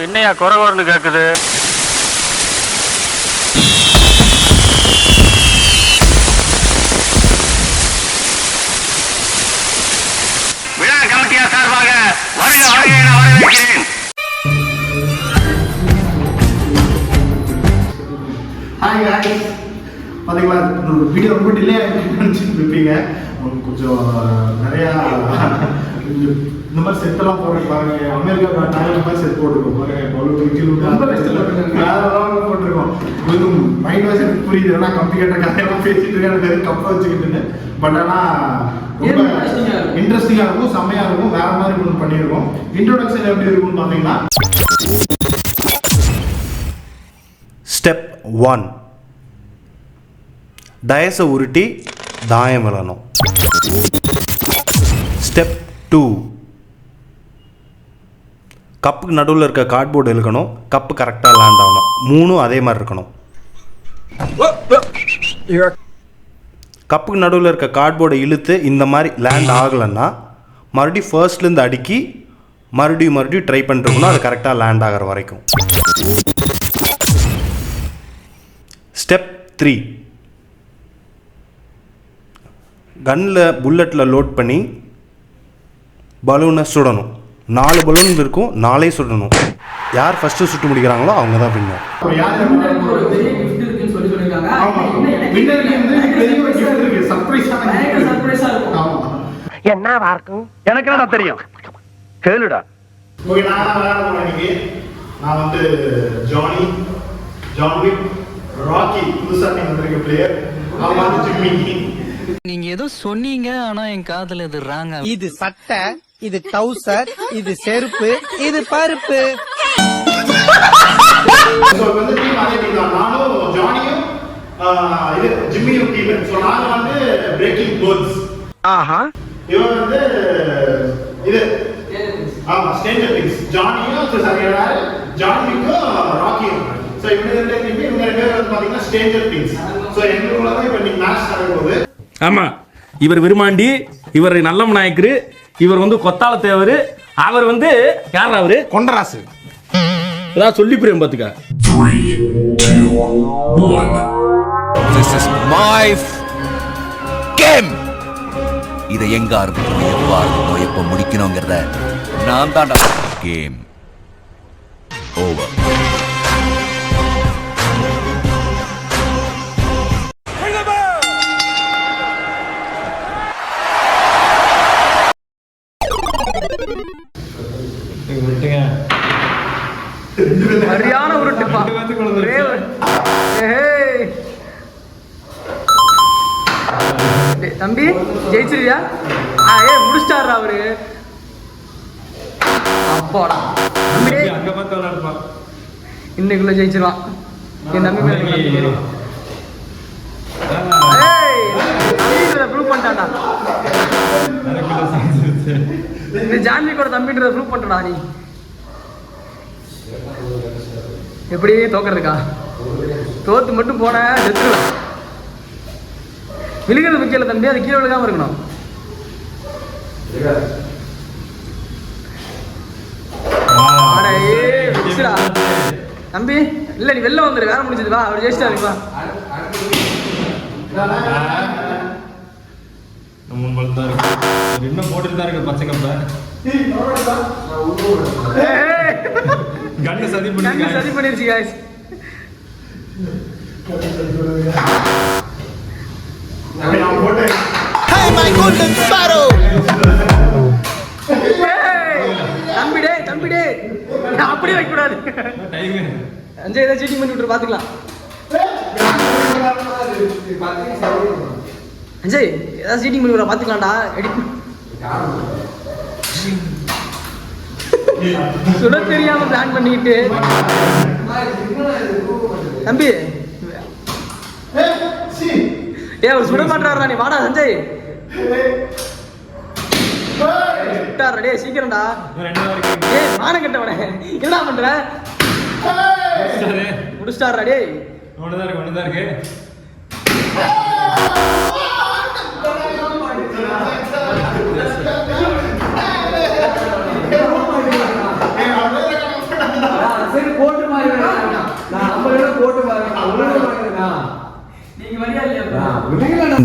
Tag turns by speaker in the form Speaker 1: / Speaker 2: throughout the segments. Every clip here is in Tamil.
Speaker 1: என்னையா குறவர்னு கேக்குது? விழா கமிட்டியார் சார்பாக வருக வருக என வரவேற்கிறேன்.
Speaker 2: பார்த்தீங்களா, வீடியோ ரொம்ப டிலே ஆகிட்டு நினச்சிட்டு இருப்பீங்க. கொஞ்சம் நிறையா இந்த மாதிரி செட்டெல்லாம் போடுறேன் பாருங்க. அமெரிக்கா டைம் மாதிரி செட் போட்டுருக்கோம் பாருங்க. போட்டிருக்கோம். கொஞ்சம் மைண்ட் வாய்ஸ் எனக்கு புரியுது. ஏன்னா கம்ப்யூட்டர் கதையெல்லாம் பேசிட்டு இருக்கேன் கப்பை வச்சுக்கிட்டுன்னு. பட் ஆனால் ரொம்ப இன்ட்ரெஸ்டிங்காக இருக்கும், செம்மையாக இருக்கும். வேற மாதிரி ஒன்று பண்ணியிருக்கோம். இன்ட்ரோடக்ஷன் எப்படி இருக்கும்னு பார்த்தீங்கன்னா,
Speaker 3: ஸ்டெப் 1, டயஸை உருட்டி தாயம் விழணும். ஸ்டெப் 2, கப்புக்கு நடுவில் இருக்க கார்ட்போர்டு இழுக்கணும். கப்பு கரெக்டாக லேண்ட் ஆகணும். 3 அதே மாதிரி இருக்கணும். கப்புக்கு நடுவில் இருக்க கார்ட்போர்டை இழுத்து இந்த மாதிரி லேண்ட் ஆகலைன்னா மறுபடியும் ஃபர்ஸ்ட்லேருந்து அடுக்கி மறுபடியும் ட்ரை பண்ணிருக்கணும். அது கரெக்டாக லேண்ட் ஆகிற வரைக்கும். ஸ்டெப் 3, கன்னில் புல்லட்டில் லோட் பண்ணி பலூனை சுடணும். 4 பலூன் இருக்கும், 4 சுடணும். யார் ஃபஸ்ட்டு சுட்டு முடிக்கிறாங்களோ அவங்க தான் வின்னர்.
Speaker 1: என்னவா இருக்கும்? எனக்கு என்ன தெரியும், கேளுடா.
Speaker 2: நான் வந்து ஜானி ராக்கி புதுசா வந்திருக்க பிளேயர். அவன் வந்து ஜிம்மி.
Speaker 4: நீங்க ஏதோ சொன்னீங்க, ஆனா என் காதுல இது ராங்க.
Speaker 5: இது சட்டை, இது டவுசர், இது செருப்பு, இது பருப்பு.
Speaker 2: வந்து டீம் அதே டீம் தான். நானும் ஜானியும் இது ஜிம்மியும் டீம். சோ நாங்க வந்து பிரேக்கிங் கோல்ஸ்.
Speaker 1: ஆஹா.
Speaker 2: இவன் வந்து இது ஸ்ட்ரேஞ்சர் திங்ஸ். ஜானியும் சரியான ஜானிக்கும் ராக்கியும். சோ இவங்க ரெண்டு டீம், இவங்க ரெண்டு பேர் வந்து பாத்தீங்கன்னா ஸ்ட்ரேஞ்சர் திங்ஸ். சோ எங்களுக்குள்ள தான் இப்ப நீங்க மேட்ச் நடக்க போகுது.
Speaker 6: ஆமா, இவர் விருமாண்டி, இவர் நல்லம் நாயக்கரு, இவர் வந்து கொத்தால தேவர், அவர் வந்து யார்? அவரு கொண்டராசு. ஏதாவது சொல்லி புரியும் பாத்துக்க.
Speaker 7: 3, 2, 1. This is my game. இதை எங்க ஆரம்பிக்கணும், எப்ப ஆரம்பிக்கணும், எப்ப முடிக்கணுங்கிறத நான் தான். Game over.
Speaker 5: சரியான உருட்டுப்பா. தம்பி ஜெயிச்சிருவியா? முடிச்சிட்டாரு அவரு. அப்போடா இன்னைக்குள்ள ஜெயிச்சிருவான் என் தம்பி. ப்ரூவ் பண்ணிட்டான்டா. இந்த ஜான்வி கூட தம்பின்றத ப்ரூவ் பண்ணிட்டா. நீ எப்படி தோக்கிறதுக்கா? தோத்து மட்டும் போன செத்துருவேன். விழுகிறது முக்கியம் தம்பி, அது கீழே விழுகாம இருக்கணும். தம்பி இல்ல, நீ வெளில வந்துரு, வேலை முடிஞ்சது. வா, அவர் ஜெயிச்சிட்டா இருக்குவா.
Speaker 6: இன்னும் போட்டுட்டு தான் இருக்கு பச்சை கப்ப. கண்ணு சதி
Speaker 5: பண்ணிருச்சு guys.
Speaker 2: Hey my golden sparrow.
Speaker 5: தம்பி டேய் அப்படியே வைக்க கூடாது. அஞ்சே ஏதோ சீட்டிங் பண்ணி விட்டு பாத்துக்கலாம். அஞ்சய் ஏதாவது சீட்டிங் பண்ணி விட பாத்துக்கலாம்டா. சுட தெரியாம பிளான் பண்ணிட்டு தம்பி அவர் சுட மாட்டாரா? நீ வாடா சஞ்சய். டே சீக்கிரம்டா. மானம் கட்டவனே என்ன பண்ற? முடிச்சிட்டாரா? டே
Speaker 6: ஒண்ணுதான் இருக்கு.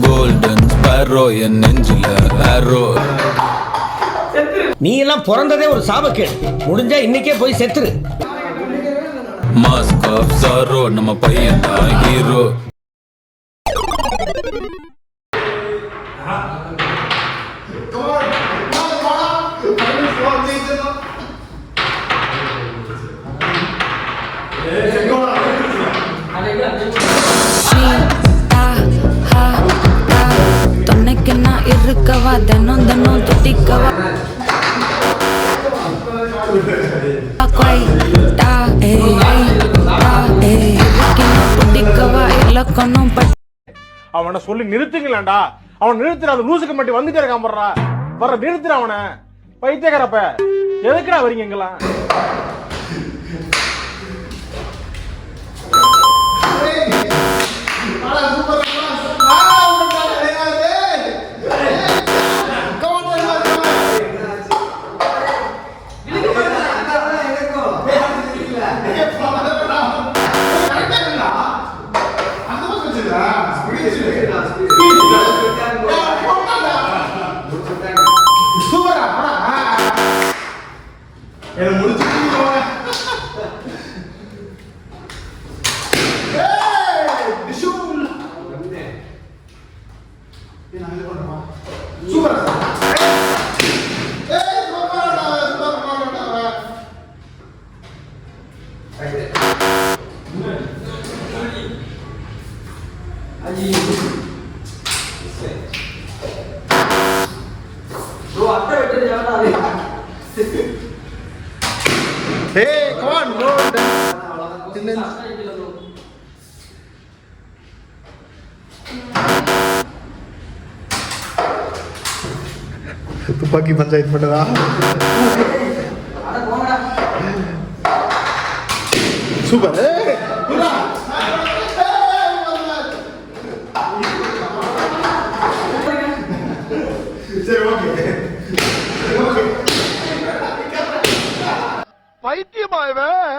Speaker 7: கோல்டன் ஸ்பேரோ என் நெஞ்சில ஆரோ.
Speaker 8: நீ எல்லாம் பிறந்ததே ஒரு சாபக்கேடு. முடிஞ்சா இன்னைக்கே போய் செத்துரு.
Speaker 7: மாஸ்க் ஆஃப் சாரோ நம்ம பையன் தான் ஹீரோ.
Speaker 9: தொன்னைக்கு நான் இருக்கவா தினம் தினம் துட்டிக்கவா புட்டிக்கவா இலக்கணம்
Speaker 6: அவனை சொல்லி நிறுத்துங்களேன்டா. அவன் நிறுத்துற அந்த லூசுக்கு மட்டும் வந்துட்டே இருக்கான் போடுறா. வர நிறுத்துற அவனை. பைத்தியக்காரப்ப எதுக்குடா வரீங்க எங்கெல்லாம்?
Speaker 2: Hey, come on, bro. துப்பாக்கி பஞ்சாயத்து பண்ணதா? சூப்பர். சரி, ஓகே. பைத்தியமாயவன்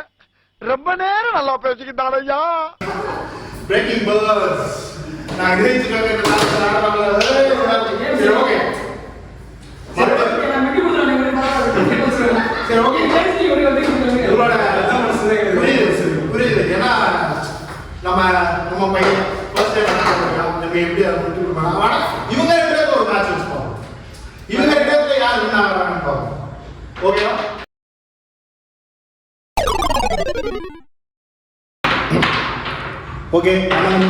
Speaker 2: ரொம்ப நேரம் நல்லா பேசிக்கிட்டான் ஐயா. பிரேக்கிங் பர்ஸ் நான் கிரேச்சிக்காக சரி ஓகே புரியுது. ஏன்னா நம்ம பையன் ஃபர்ஸ்ட் டைம் நம்ம எப்படி இவங்க ரெண்டு பேருக்கு ஒரு மேட்ச் வச்சுப்போம். இவங்க ரெண்டு பேருக்கு யார் வின் ஆகிறாங்கன்னு பார்ப்போம். ஓகேவா? ஓகே தாயம்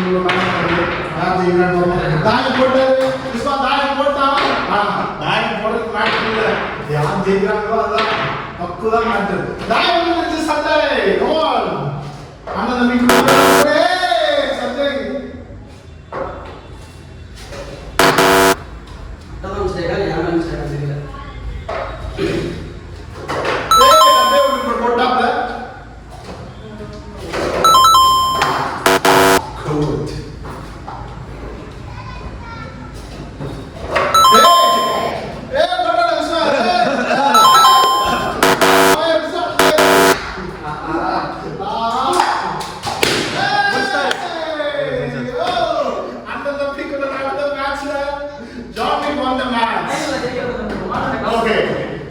Speaker 2: போட்டாரு. தாயம் போட்டான். தாயம் போடுறது மேட்ச் இல்லை. யார் ஜெயிக்கிறாங்களோ அதான் தப்புதான் மேட்ரு. தாயம் வந்து சண்டை அண்ணன் தம்பி சண்டை. போட்டாப்ல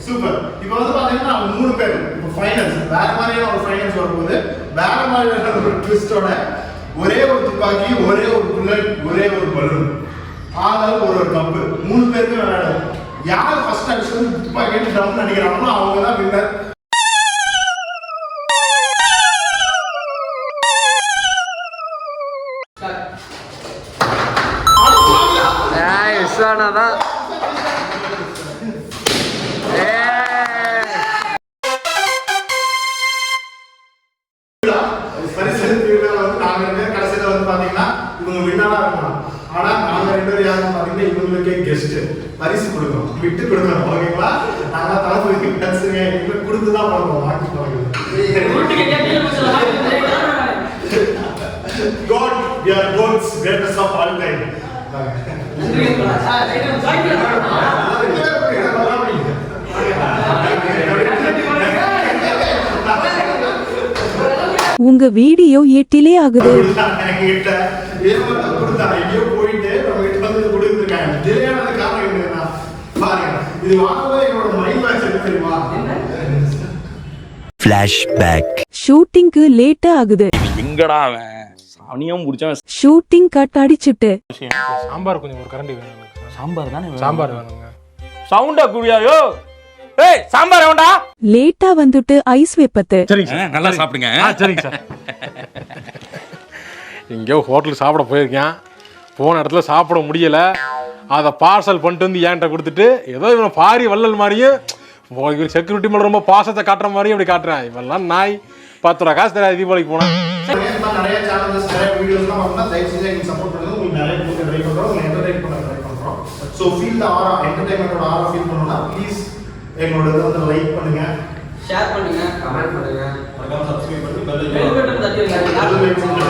Speaker 2: சூப்பர். இப்போ வந்து பாத்தீங்கன்னா மூணு பேர் இப்போ ஃபைனல்ஸ் வேற மாதிரியான ஒரு ஃபைனல்ஸ் வரும்போது வேற மாதிரியான ஒரு ட்விஸ்டோட ஒரே ஒரு துப்பாக்கி, ஒரே ஒரு புல்லட், ஒரே ஒரு பலூன், ஆளால் ஒரு கப்பு, மூணு பேருக்கு விளையாடும். யார் ஃபர்ஸ்ட் அடிச்சு துப்பாக்கி டவுன் அடிக்கிறாங்களோ அவங்க தான் வின்னர்.
Speaker 5: விஸ்வானாதான்
Speaker 2: கடைசியில வந்து பாத்தீங்கன்னா இவங்க வின்னரா இருக்கணும். ஆனா நாங்க ரெண்டு பேரும் யாரும் பாத்தீங்கன்னா இவங்களுக்கே கெஸ்ட் பரிசு கொடுக்கணும், விட்டு கொடுக்கணும். ஓகேங்களா? நாங்க தளபதிக்கு பேசுங்க, இவங்களுக்கு கொடுத்துதான் பண்ணுவோம். வாங்கி God, we are God's greatest of all time.
Speaker 9: உங்க வீடியோ 8 ஆகுது.
Speaker 2: என்கிட்ட ஏமாத்த கொடுத்தாங்க, எங்கேயோ போயிட்டு நம்ம கிட்ட வந்து கொடுத்துருக்காங்க. டிலேயான காரணம் என்னன்னா பாருங்க, இது வாங்கவே என்னோட மைண்ட் வாய்ஸ் என்ன தெரியுமா?
Speaker 9: ஷூட்டிங்க்கு லேட் ஆகுது.
Speaker 6: எங்கடா அவன் அவனியும் முடிச்சான்.
Speaker 9: ஷூட்டிங் கட் அடிச்சிட்டு.
Speaker 5: சாம்பார் கொஞ்சம் ஒரு கரண்டி வேணும் எனக்கு.
Speaker 6: சாம்பார் தானே
Speaker 5: சாம்பார் வேணுங்க.
Speaker 6: சவுண்டா குடியாயோ. ஏய் சாம்பார் வேண்டா.
Speaker 9: லேட்டா வந்துட்டு ஐஸ் வைப்பத்து.
Speaker 5: சரிங்க சார்,
Speaker 6: நல்லா சாப்பிடுங்க.
Speaker 5: சரிங்க சார். எங்கேயோ ஹோட்டலுக்கு சாப்பிட போயிருக்கேன், போன இடத்துல சாப்பிட முடியல, அதை பார்சல் பண்ணிட்டு வந்து என்கிட்ட கொடுத்துட்டு ஏதோ இவன் பாரி வள்ளல் மாதிரியும் செக்யூரிட்டி மேலே ரொம்ப பாசத்தை காட்டுற மாதிரியும் அப்படி காட்டுறேன். இவெல்லாம் நாய் 10 ரூபா காசு தெரியாது தீபாவளிக்கு போனேன்.
Speaker 2: நிறைய சேனல்ஸ் நிறைய வீடியோஸ்லாம் பார்த்தா தயவு செஞ்சு எங்களுக்கு சப்போர்ட் பண்ணுங்க. உங்களுக்கு நிறைய கொடுக்க ட்ரை பண்ணுறோம், உங்களை என்டர்டைன் பண்ண ட்ரை பண்ணுறோம். ஸோ ஃபீல் த ஆரா, என்டர்டைன்மெண்டோட ஆரா ஃபீல் பண்ணணும்னா ப்ளீஸ் எங்களோட இதை வந்து லைக் பண்ணுங்க,
Speaker 5: ஷேர் பண்ணுங்க, கமெண்ட் பண்ணுங்க,
Speaker 2: சப்ஸ்கிரைப் பண்ணி
Speaker 5: பெல் பட்டன் தட்டி வைங்க.